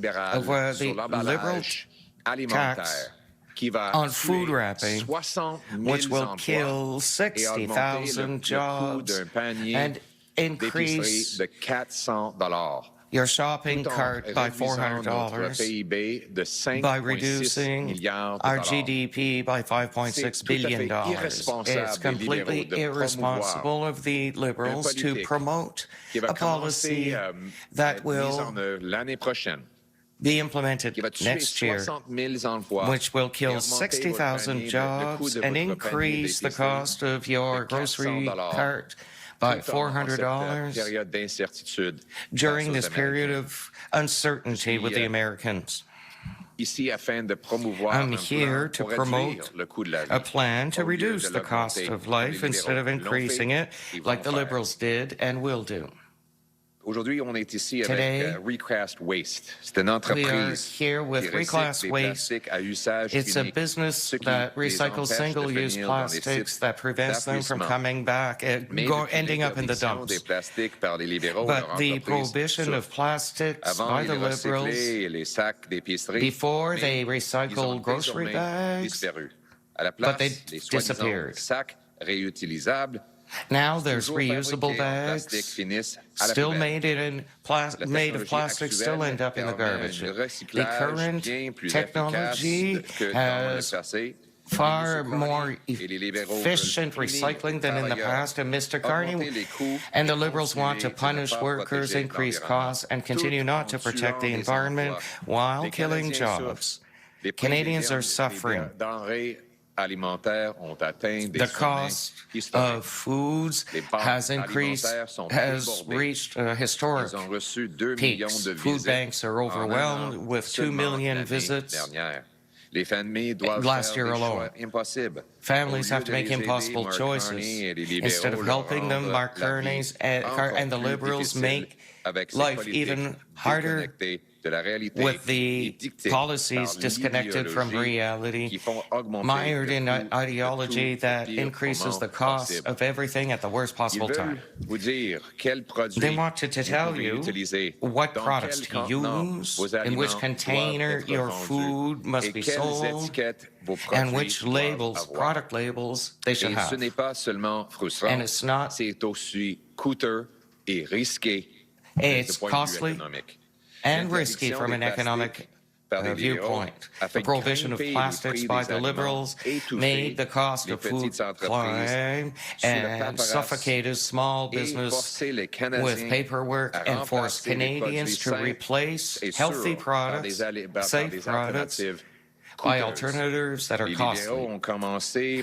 of the liberal tax on food wrapping, which will kill 60,000 jobs and increase your shopping cart by $400 by reducing our GDP by $5.6 billion. It's completely irresponsible of the Liberals to promote a policy that will be implemented next year, which will kill 60,000 jobs and increase the cost of your grocery cart by $400 during this period of uncertainty with the Americans. I'm here to promote a plan to reduce the cost of life instead of increasing it, like the Liberals did and will do. Aujourd'hui, on est ici Today, avec Recast Waste. C'est une entreprise here with Recast Waste. It's a business that recycles single-use plastics that prevents them from coming back and ending up in the dumps. But the prohibition of plastics by the Liberals before they recycle grocery bags, but they disappeared. Now there's reusable bags, still made of plastic, still end up in the garbage. The current technology has far more efficient recycling than in the past, and Mr. Carney and the Liberals want to punish workers, increase costs, and continue not to protect the environment while killing jobs. Canadians are suffering. The cost of foods has reached historic peaks. Food banks are overwhelmed with 2 million visits last year alone. Families have to make impossible choices. Instead of helping them, Mark Carney and the Liberals make life even harder with the policies disconnected from reality, mired in ideology that increases the cost of everything at the worst possible time. They wanted to tell you what products to use, in which container your food must be sold, and which labels, product labels, they should have. And it's not, it's costly and risky from an economic viewpoint. The prohibition of plastics by the Liberals made the cost of food climb and suffocated small business with paperwork and forced Canadians to replace healthy products, safe products, by alternatives that are costly.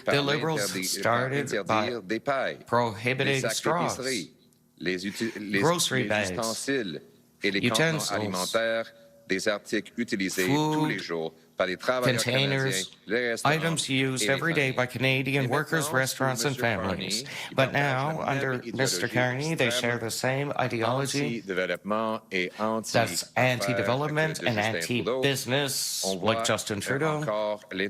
The Liberals started by prohibiting straws, grocery bags, utensils, food, containers, items used every day by Canadian workers, restaurants, and families. But now, under Mr. Carney, they share the same ideology that's anti-development and anti-business, like Justin Trudeau. We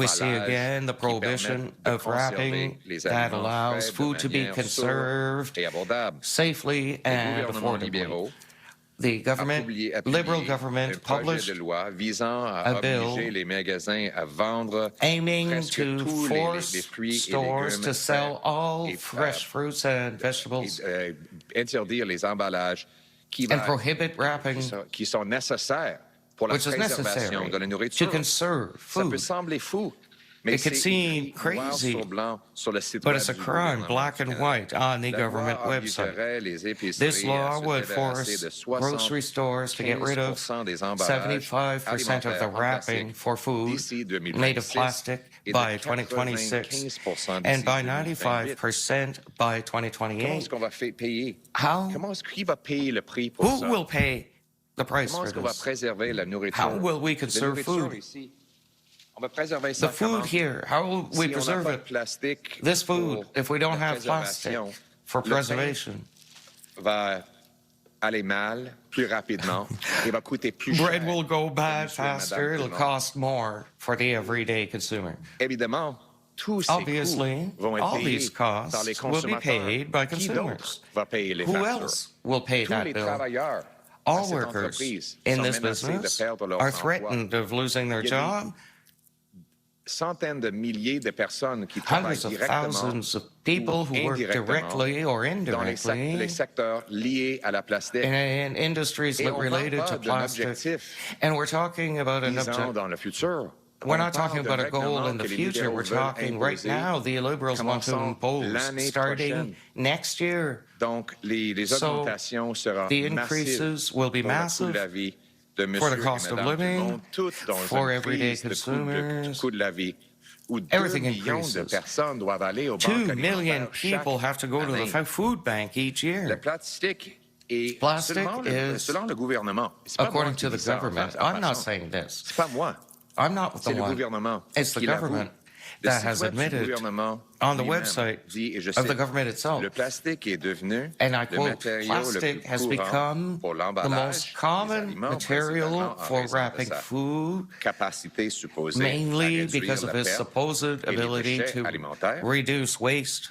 see again the prohibition of wrapping that allows food to be conserved safely and affordably. The government, Liberal government, published a bill aiming to force stores to sell all fresh fruits and vegetables and prohibit wrapping, which is necessary to conserve food. It could seem crazy, but it's a crime, black and white, on the government website. This law would force grocery stores to get rid of 75% of the wrapping for food made of plastic by 2026 and by 95% by 2028. Who will pay the price for this? How will we conserve food? The food here, how will we preserve it? This food, if we don't have plastic for preservation. Bread will go bad faster, it'll cost more for the everyday consumer. Obviously, all these costs will be paid by consumers. Who else will pay that bill? all workers in this business are threatened of losing their job. Centaines de milliers de personnes qui travaillent Hundreds of directement thousands of people who work directly or dans les indirectly secteurs liés à la plastique. in industries Et on related parle to pas d'un plastic. objectif And we're talking about an 10 ans objective. dans le futur. We're not talking about a goal in the future. We're talking right now. The Liberals want to impose starting next year. Donc, les augmentations seront The increases will be massive for the cost of living, for everyday consumers. Everything increases. 2 million people have to go to the food bank each year. Plastic is, selon le gouvernement. According to the government. I'm not saying this. C'est pas moi. I'm not the one. It's the government that has admitted on the website of the government itself. Le plastique est devenu, and I quote, plastic has become the most common material for wrapping food, mainly because of its supposed ability to reduce waste,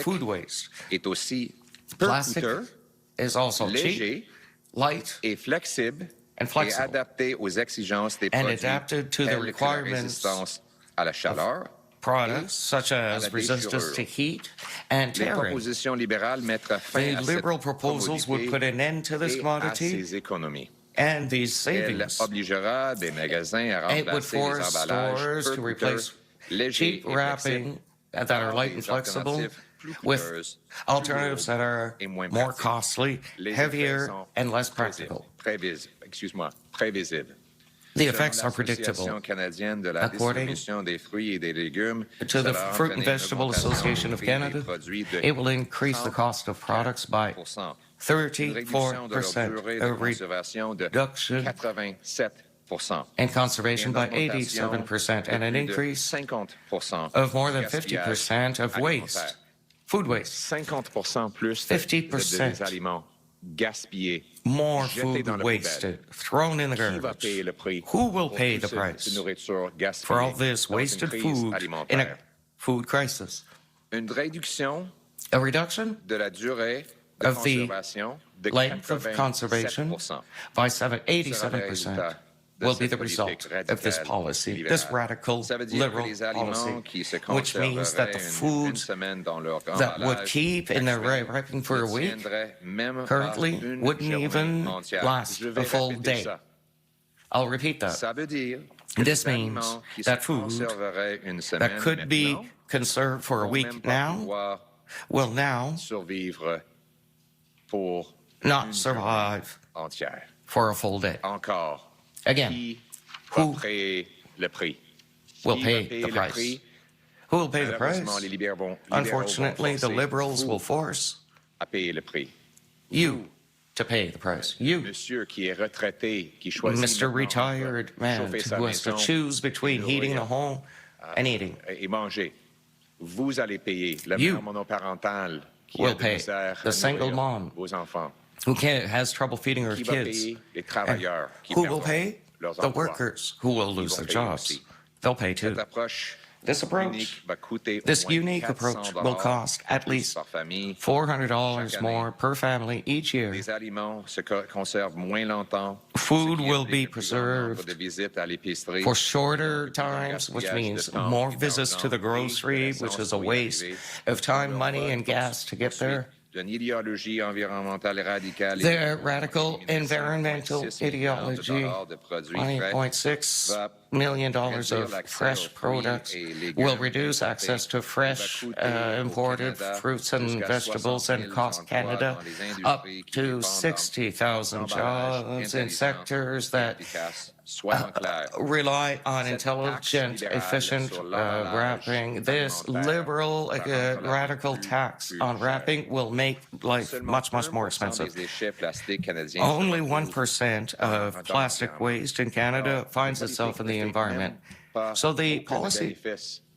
food waste. Plastic is also cheap, light, et flexible, and flexible, et adapté aux exigences des and produits adapted to the tels que la requirements résistance à la chaleur, products such as resistance to heat and les tearing. propositions libérales mettent fin The à liberal cette proposals would put an end to this et à commodity ces économies. and these Elle savings. obligera des magasins à It would remplacer les force emballages stores peu to coûteux, replace légers cheap et wrapping flexibles that are light and par des flexible alternatives plus with coûteuses, alternatives that are et moins more pratiques. costly, Les heavier, effets sont and less practical. prévisibles. The effects are Selon predictable. l'Association canadienne de la According distribution des fruits et des légumes, To the cela Fruit and entraîne une Vegetable augmentation Association du of prix des Canada, produits de it will increase the cost of products by 30%. Une réduction de leur 34%, durée de a conservation de reduction 87%. and conservation by Et une augmentation 87%, and an de plus de increase 50% of more than gaspillage 50% of waste, alimentaire. food waste. 50% plus 50% des aliments gaspillés, More jetés food dans la wasted, thrown in the Qui va garbage. payer le prix Who will pour pay toute the price cette nourriture gaspillée for all this dans une wasted crise food in a alimentaire? food crisis? Une réduction A reduction de la durée de of the conservation de length of conservation 87%. by sera le 87% résultat de will be cette the politique result of this radicale policy, libérale. this radical Ça veut dire liberal que les aliments policy, qui se which means that the conserveraient une foods semaine dans leur that would emballage keep in their actuel wrapping for a ne week tiendraient même currently pas une wouldn't journée even entière. last Je vais a full répéter day. ça. I'll repeat that. Ça veut dire que This les means aliments qui that se food conserveraient une semaine that could be maintenant conserved for a vont week même pas now pouvoir will now survivre pour not une survive journée entière. for a full day. Encore. Again, Qui who va payer le prix? will Qui va pay payer the le price? prix? Who will pay the price? Malheureusement, les libéraux vont Unfortunately, the forcer liberals vous will force à payer le prix. you to pay the price. You, Monsieur qui est retraité, qui choisit Mr. maintenant Retired de man, chauffer sa who has to maison choose between et heating the nourrir, home and eating. et manger. Vous allez payer. La You mère monoparentale qui will a de pay. misère The à single nourrir mom vos enfants. has trouble feeding her Qui va kids. payer les And travailleurs qui who will perdront pay? leurs The emplois? workers who will lose vont their payer jobs. aussi. They'll pay too. Cette approche This approach, unique va coûter this au moins unique 400 approach will cost at plus least par famille. $400 chaque more per family each year. Les aliments se conservent moins longtemps. Food ce qui will implique be le plus grand nombre preserved de visites à l'épicerie, for shorter un times, which gaspillage means de temps more et visits to the d'argent grocery, et de which is a l'essence pour y waste arriver. of time, Leur money, vote and gas to get there. d'une idéologie environnementale radicale. Their radical environmental ideology, $20.6 million of fresh products, will reduce access to fresh imported fruits and vegetables and cost Canada up to 60,000 jobs in sectors that rely on intelligent, efficient wrapping. This liberal, radical tax on wrapping will make life much, much more expensive. Only 1% of plastic waste in Canada finds itself in the environment. So the policy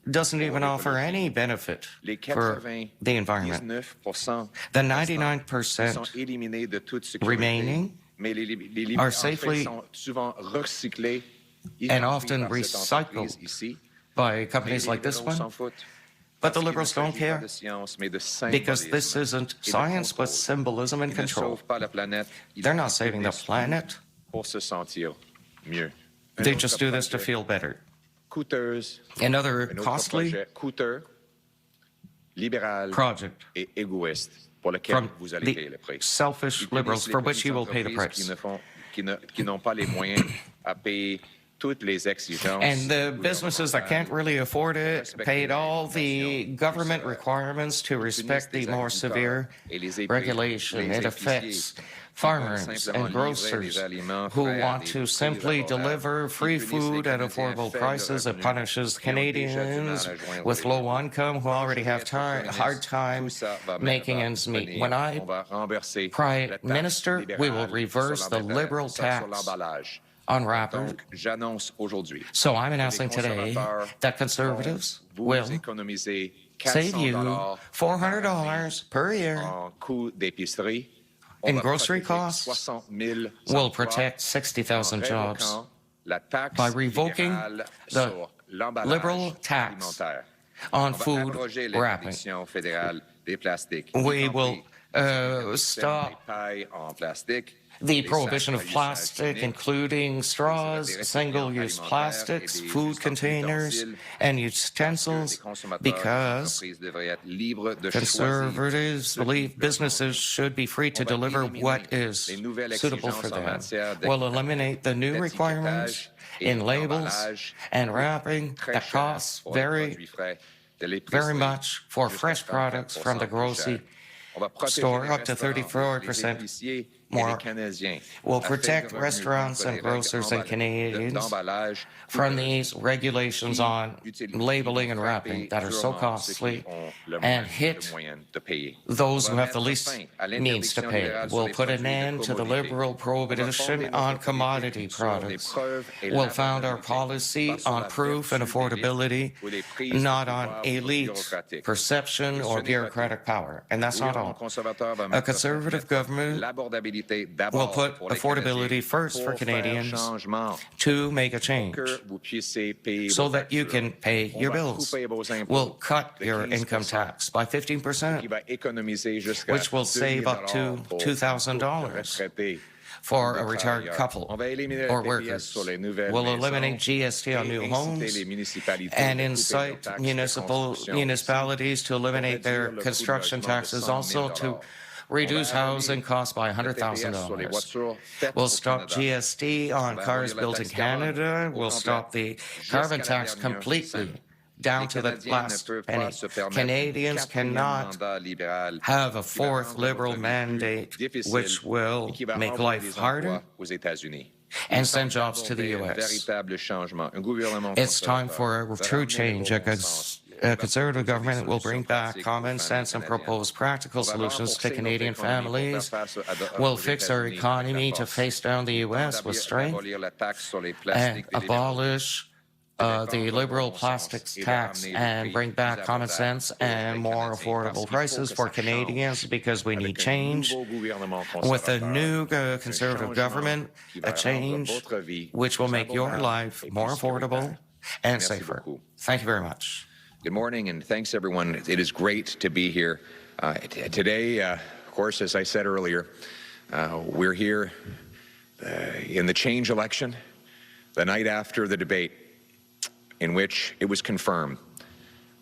doesn't even offer any benefit for the environment. The 99% remaining are safely and often recycled by companies like this one, But the Liberals don't care because this isn't science but symbolism and control. They're not saving the planet. They just do this to feel better. Another costly project from the selfish Liberals for which you will pay the price. And the businesses that can't really afford it paid all the government requirements to respect the more severe regulation. It affects farmers and grocers who want to simply deliver free food at affordable prices. It punishes Canadians with low income who already have hard time making ends meet. When I Prime Minister, we will reverse the Liberal tax on wrappers. So I'm announcing today that Conservatives will save you $400 per year in grocery costs, will protect 60,000 jobs by revoking the Liberal tax on food wrapping. We will stop the prohibition of plastic, including straws, single-use plastics, food containers, and utensils, because Conservatives believe businesses should be free to deliver what is suitable for them. We'll eliminate the new requirements in labels and wrapping that costs very much for fresh products from the grocery store, up to 34% more. Will protect restaurants and grocers and Canadians from these regulations on labeling and wrapping that are so costly and hit those who have the least means to pay. We'll put an end to the Liberal prohibition on commodity products. We'll found our policy on proof and affordability, not on elite perception or bureaucratic power. And that's not all. A Conservative government will put affordability first for Canadians to make a change so that you can pay your bills. We'll cut your income tax by 15%, which will save up to $2,000 for a retired couple or workers. We'll eliminate GST on new homes and incite municipalities to eliminate their construction taxes, also to reduce housing costs by $100,000. We'll stop GST on cars built in Canada. We'll stop the carbon tax completely down to the last penny. Canadians cannot have a fourth Liberal mandate which will make life harder and send jobs to the U.S. It's time for a true change. A Conservative government will bring back common sense and propose practical solutions to Canadian families. We'll fix our economy to face down the U.S. with strength and abolish the Liberal plastics tax and bring back common sense and more affordable prices for Canadians, because we need change. With a new Conservative government, a change which will make your life more affordable and safer. Thank you very much. Good morning, and thanks, everyone. It is great to be here. Today, of course, as I said earlier, we're here in the change election, the night after the debate, in which it was confirmed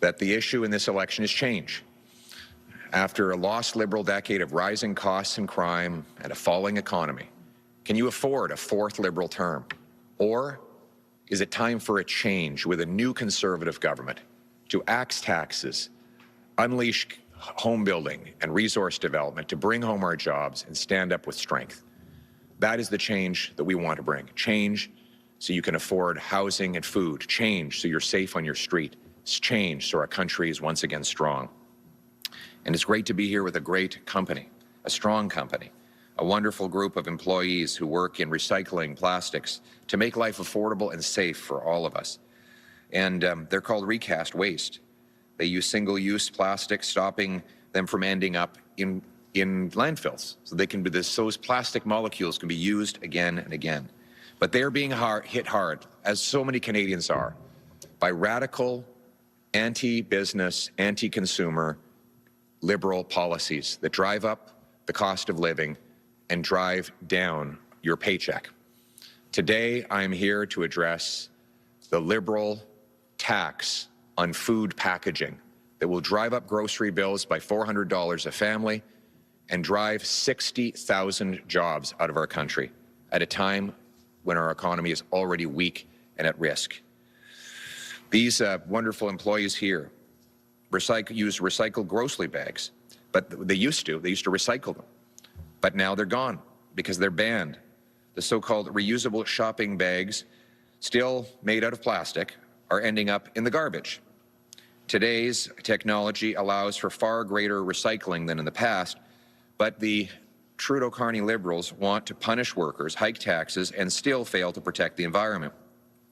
that the issue in this election is change. After a lost Liberal decade of rising costs and crime and a falling economy, can you afford a fourth Liberal term? Or is it time for a change with a new Conservative government to axe taxes, unleash home building and resource development to bring home our jobs and stand up with strength? That is the change that we want to bring. Change so you can afford housing and food. Change so you're safe on your street. Change so our country is once again strong. And it's great to be here with a great company, a strong company, a wonderful group of employees who work in recycling plastics to make life affordable and safe for all of us. And they're called Recast Waste. They use single-use plastics, stopping them from ending up in landfills. So they can be those plastic molecules can be used again and again. But they're being hit hard, as so many Canadians are, by radical anti-business, anti-consumer liberal policies that drive up the cost of living and drive down your paycheck. Today, I'm here to address the liberal tax on food packaging that will drive up grocery bills by $400 a family and drive 60,000 jobs out of our country at a time when our economy is already weak and at risk. These wonderful employees here use recycled grocery bags, but they used to recycle them, but now they're gone because they're banned. The so-called reusable shopping bags, still made out of plastic, are ending up in the garbage. Today's technology allows for far greater recycling than in the past, but the Trudeau-Carney Liberals want to punish workers, hike taxes, and still fail to protect the environment.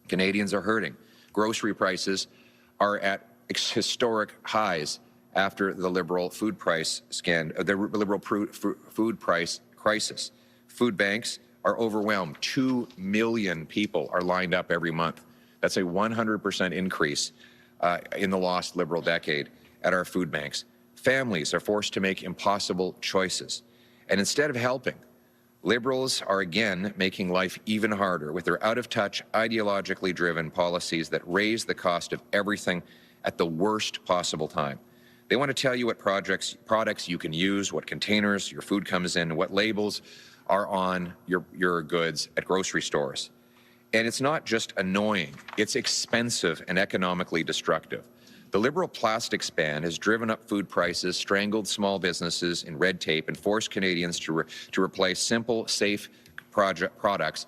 Canadians are hurting. Grocery prices are at historic highs after the Liberal food price food price crisis. Food banks are overwhelmed. 2 million people are lined up every month. That's a 100% increase in the lost Liberal decade at our food banks. Families are forced to make impossible choices. And instead of helping, Liberals are again making life even harder with their out-of-touch, ideologically driven policies that raise the cost of everything at the worst possible time. They want to tell you what products you can use, what containers your food comes in, what labels are on your goods at grocery stores. And it's not just annoying, it's expensive and economically destructive. The Liberal plastics ban has driven up food prices, strangled small businesses in red tape, and forced Canadians to replace simple, safe products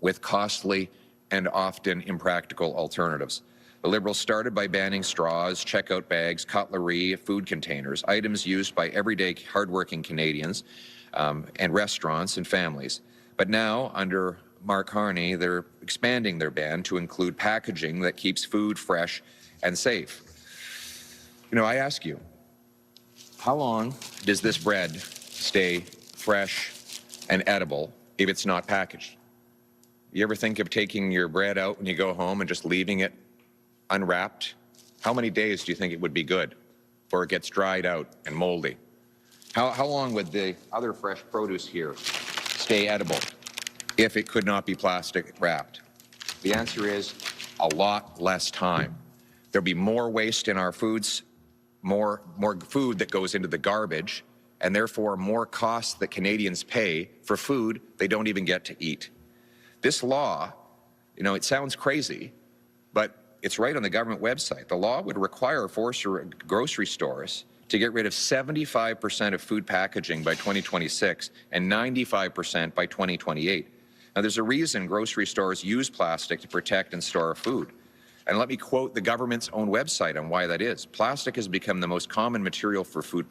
with costly and often impractical alternatives. The Liberals started by banning straws, checkout bags, cutlery, food containers, items used by everyday hardworking Canadians and restaurants and families. But now, under Mark Carney, they're expanding their ban to include packaging that keeps food fresh and safe. You know, I ask you, how long does this bread stay fresh and edible if it's not packaged? You ever think of taking your bread out when you go home and just leaving it unwrapped? How many days do you think it would be good before it gets dried out and moldy? How long would the other fresh produce here stay edible if it could not be plastic wrapped? The answer is a lot less time. There'll be more waste in our foods, more food that goes into the garbage, and therefore more costs that Canadians pay for food they don't even get to eat. This law, you know, it sounds crazy, but it's right on the government website. The law would require grocery stores to get rid of 75% of food packaging by 2026 and 95% by 2028. Now, there's a reason grocery stores use plastic to protect and store food. And let me quote the government's own website on why that is. Plastic has become the most common material for food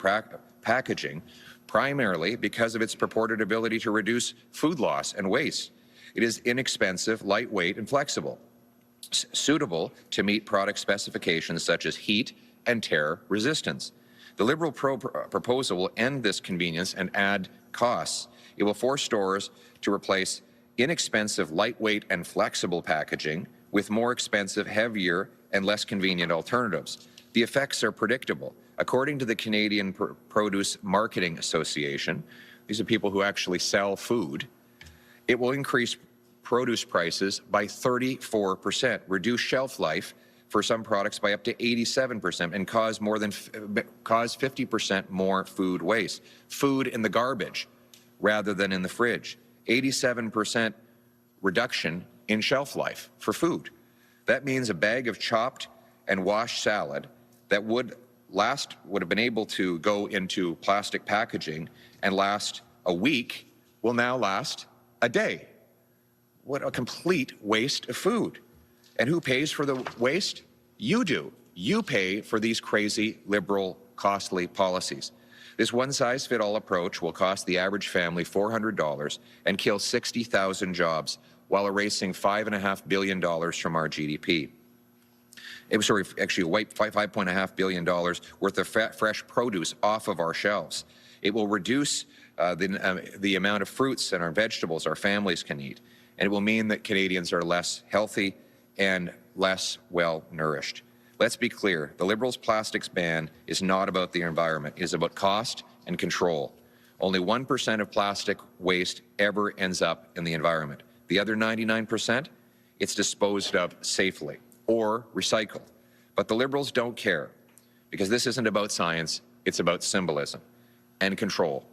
packaging, primarily because of its purported ability to reduce food loss and waste. It is inexpensive, lightweight, and flexible, suitable to meet product specifications such as heat and tear resistance. The Liberal proposal will end this convenience and add costs. It will force stores to replace inexpensive, lightweight, and flexible packaging with more expensive, heavier, and less convenient alternatives. The effects are predictable. According to the Canadian Produce Marketing Association, these are people who actually sell food, it will increase produce prices by 34%, reduce shelf life for some products by up to 87%, and cause 50% more food waste. Food in the garbage rather than in the fridge. 87% reduction in shelf life for food. That means a bag of chopped and washed salad that would have been able to go into plastic packaging and last a week will now last a day. What a complete waste of food. And who pays for the waste? You do. You pay for these crazy, liberal, costly policies. This one-size-fits-all approach will cost the average family $400 and kill 60,000 jobs while erasing $5.5 billion from our GDP. It was actually wipe $5.5 billion worth of fresh produce off of our shelves. It will reduce the amount of fruits and our vegetables our families can eat. And it will mean that Canadians are less healthy and less well-nourished. Let's be clear, the Liberals' plastics ban is not about the environment. It is about cost and control. Only 1% of plastic waste ever ends up in the environment. The other 99%, it's disposed of safely or recycled. But the Liberals don't care, because this isn't about science, it's about symbolism and control.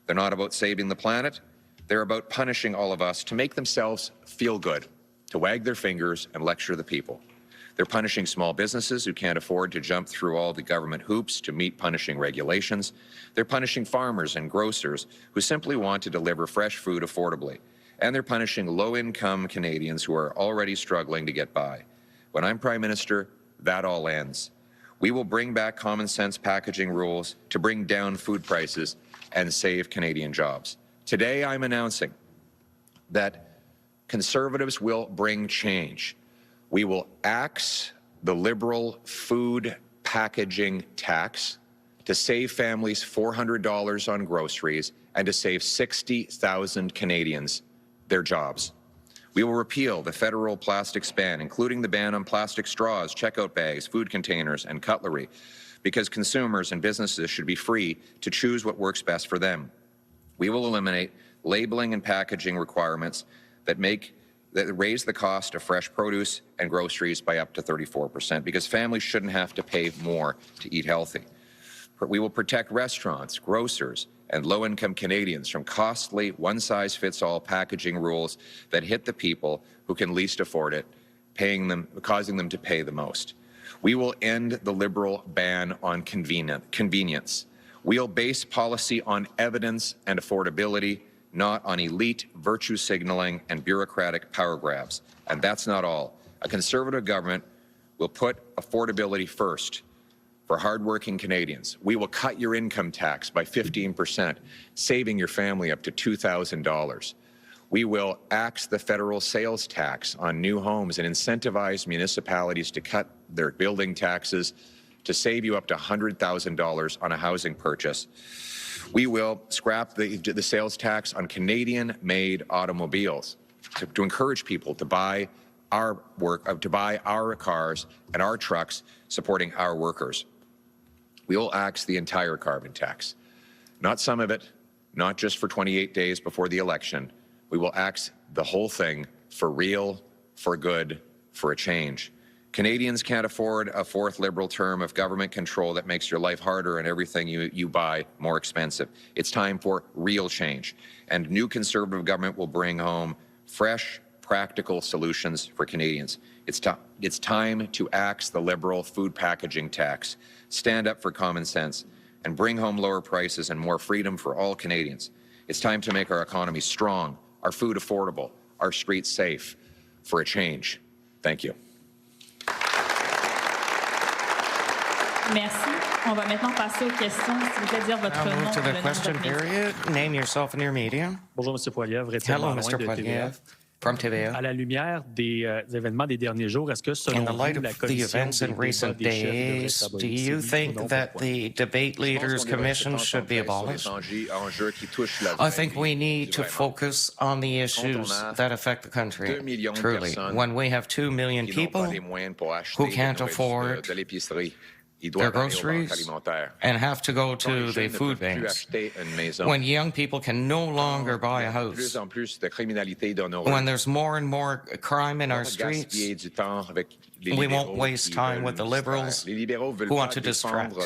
They're not about saving the planet, they're about punishing all of us to make themselves feel good, to wag their fingers and lecture the people. They're punishing small businesses who can't afford to jump through all the government hoops to meet punishing regulations. They're punishing farmers and grocers who simply want to deliver fresh food affordably. And they're punishing low-income Canadians who are already struggling to get by. When I'm Prime Minister, that all ends. We will bring back common sense packaging rules to bring down food prices and save Canadian jobs. Today, I'm announcing that Conservatives will bring change. We will axe the Liberal food packaging tax to save families $400 on groceries and to save 60,000 Canadians their jobs. We will repeal the federal plastics ban, including the ban on plastic straws, checkout bags, food containers, and cutlery, because consumers and businesses should be free to choose what works best for them. We will eliminate labeling and packaging requirements that raise the cost of fresh produce and groceries by up to 34%, because families shouldn't have to pay more to eat healthy. We will protect restaurants, grocers, and low-income Canadians from costly one-size-fits-all packaging rules that hit the people who can least afford it, causing them to pay the most. We will end the Liberal ban on convenience. We'll base policy on evidence and affordability, not on elite virtue signaling and bureaucratic power grabs. And that's not all. A Conservative government will put affordability first for hardworking Canadians. We will cut your income tax by 15%, saving your family up to $2,000. We will axe the federal sales tax on new homes and incentivize municipalities to cut their building taxes to save you up to $100,000 on a housing purchase. We will scrap the sales tax on Canadian-made automobiles to encourage people to buy our cars and our trucks, supporting our workers. We will axe the entire carbon tax, not some of it, not just for 28 days before the election. We will axe the whole thing for real, for good, for a change. Canadians can't afford a fourth Liberal term of government control that makes your life harder and everything you buy more expensive. It's time for real change. And new Conservative government will bring home fresh, practical solutions for Canadians. It's time to axe the Liberal food packaging tax, stand up for common sense, and bring home lower prices and more freedom for all Canadians. It's time to make our economy strong, our food affordable, our streets safe, for a change. Thank you. Merci. On va maintenant passer aux questions. Si vous voulez dire votre nom. Move to the question period. Name yourself and your media. Bonjour, M. Poilievre. Hello, Mr. Poilievre. From TVA. À la lumière des événements des derniers jours, est-ce que selon In the light vous, la of the commission events in recent des chefs devrait days, être do abolie? you Si oui ou think non, that pourquoi? the debate leaders commission should be abolished? I think we need to focus on the issues that affect the country. Truly, when we have 2 million people who can't afford their groceries and have to go to the food banks, when young people can no longer buy a house, when there's more and more crime in our streets, we won't waste time with the Liberals who want to distract.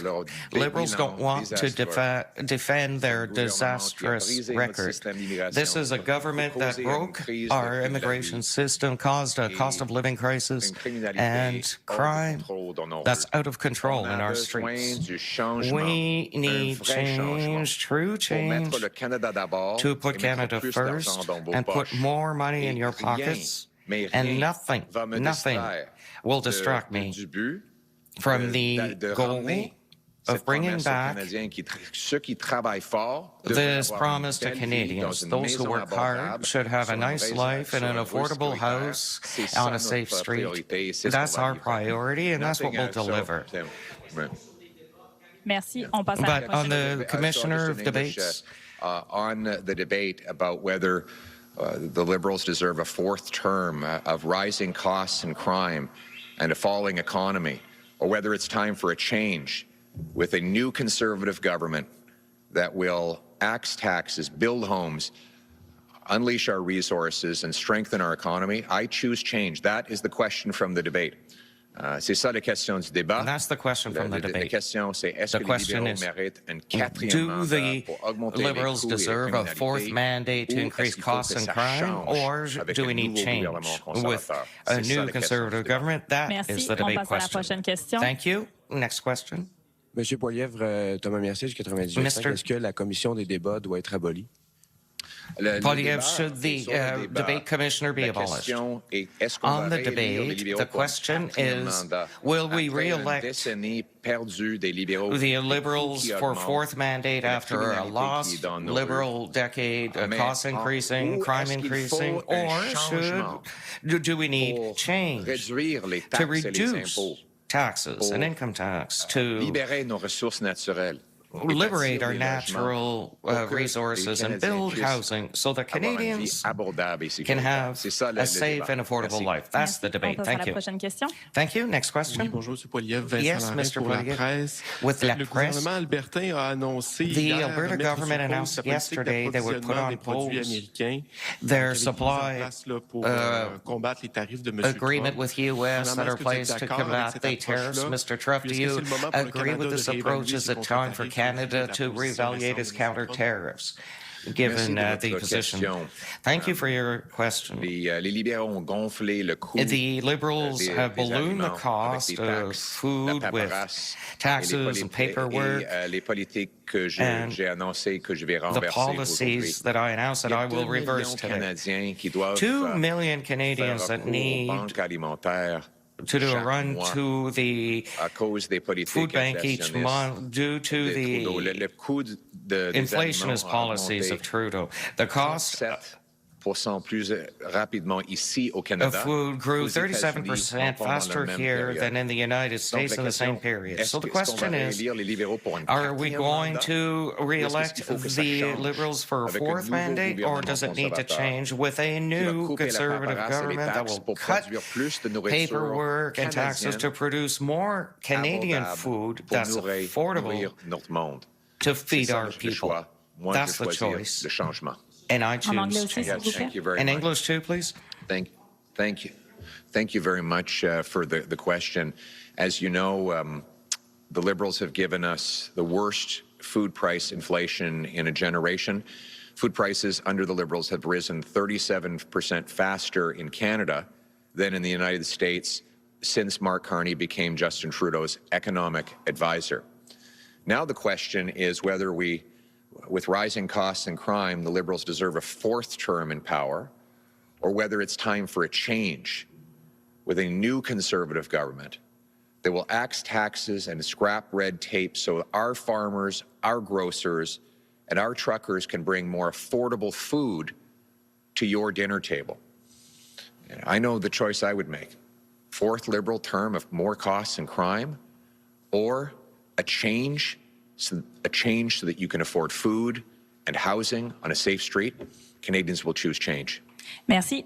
Liberals don't want to defend their disastrous record. This is a government that broke our immigration system, caused a cost of living crisis and crime that's out of control in our streets. We need change, true change, to put Canada first and put more money in your pockets, and nothing will distract me from the goal of bringing back this promise to Canadians. Those who work hard should have a nice life in an affordable house on a safe street. That's our priority, and that's what we'll deliver. Merci. On passe à la But on prochaine. the Commissioner of Debates, on the debate about whether the Liberals deserve a fourth term of rising costs and crime and a falling economy, or whether it's time for a change with a new conservative government that will axe taxes, build homes, unleash our resources, and strengthen our economy. I choose change. That is the question from the debate. C'est ça la question du débat. And that's the question from the debate. La question, c'est est-ce que les libéraux méritent un quatrième do mandat the pour augmenter les Liberals coûts et la deserve a criminalité, fourth mandate to ou increase est-ce qu'il faut costs que and ça crime, change or avec do un we need nouveau change gouvernement with conservateur? a C'est ça new la question conservative du débat. government? That Merci. is the On debate passe à la question. prochaine question. Thank you. Next question. Monsieur Poilievre, Thomas Mercier, 98 Mr. Est-ce que la commission des débats doit être abolie? Poilievre, should the debate commissioner be abolished? On the debate, the question is, will we re-elect the Liberals for fourth mandate after a lost Liberal decade, costs increasing, crime increasing, or do we need change to reduce taxes and income tax to liberate our natural resources and build housing so that Canadians can have a safe and affordable life. That's the debate. On passe à Thank la you. prochaine question. Thank you. Next question. Oui, bonjour, M. Poilievre. Vincent Yes, Lorrain Mr. pour la Poilievre. presse. With la Le presse, gouvernement albertain a annoncé the hier Alberta remettre government sur pause announced sa politique yesterday they would put d'approvisionnement on des produits pause américains their avec supply mise en place, là, pour combattre les tarifs de M. agreement Trump. with U.S. that Premièrement, are est-ce que vous êtes placed to d'accord combat avec cette the tariffs. approche-là? Mr. Trump, do Puis est-ce que you c'est le moment pour le agree with Canada this de approach? réévaluer Is ses it time for contre-tarifs Canada au vu de to la position reevaluate récente its de M. counter-tariffs, Merci given de the votre position? question. Thank you for your question. Les libéraux ont gonflé le coût The Liberals have des ballooned the aliments avec cost des of taxes, food la with paperasse, taxes and paperwork, et les politiques que and j'ai annoncées que je vais the renverser aujourd'hui. policies that I announced that Il y a I will 2 reverse millions de today. Canadiens qui doivent 2 million faire Canadians that recours aux need banques alimentaires to do a chaque run mois to the à cause des politiques food bank each inflationnistes month due to de Trudeau. the Le coût des inflationist aliments a policies augmenté of Trudeau. The cost 37% plus rapidement ici au of Canada. food grew Aux États-Unis, 37% non pas dans la faster même here période. than in the United Donc, States la in the same question, period. est-ce So the qu'on va question is, réélire les libéraux pour un are we quatrième going mandat? to re-elect qu'il faut que ça the change Liberals for a avec un fourth nouveau mandate, or does it need to gouvernement change with a qui va new couper la conservative paperasse et les government that taxes will pour cut produire plus de nourriture paperwork and taxes canadienne to produce more Canadian abordable food pour that's nourrir affordable notre monde? to C'est feed ça our le people? choix. Moi, That's je the vais choisir choice. le changement. And I En anglais choose aussi, s'il change. vous plaît. Thank you very In much. English too, please. Thank you very much for the question. As you know, the Liberals have given us the worst food price inflation in a generation. Food prices under the Liberals have risen 37% faster in Canada than in the United States since Mark Carney became Justin Trudeau's economic advisor. Now the question is whether with rising costs and crime, the Liberals deserve a fourth term in power, or whether it's time for a change with a new conservative government that will axe taxes and scrap red tape so our farmers, our grocers, and our truckers can bring more affordable food to your dinner table. And I know the choice I would make. Fourth Liberal term of more costs and crime, or a change so that you can afford food and housing on a safe street. Canadians will choose change. Merci.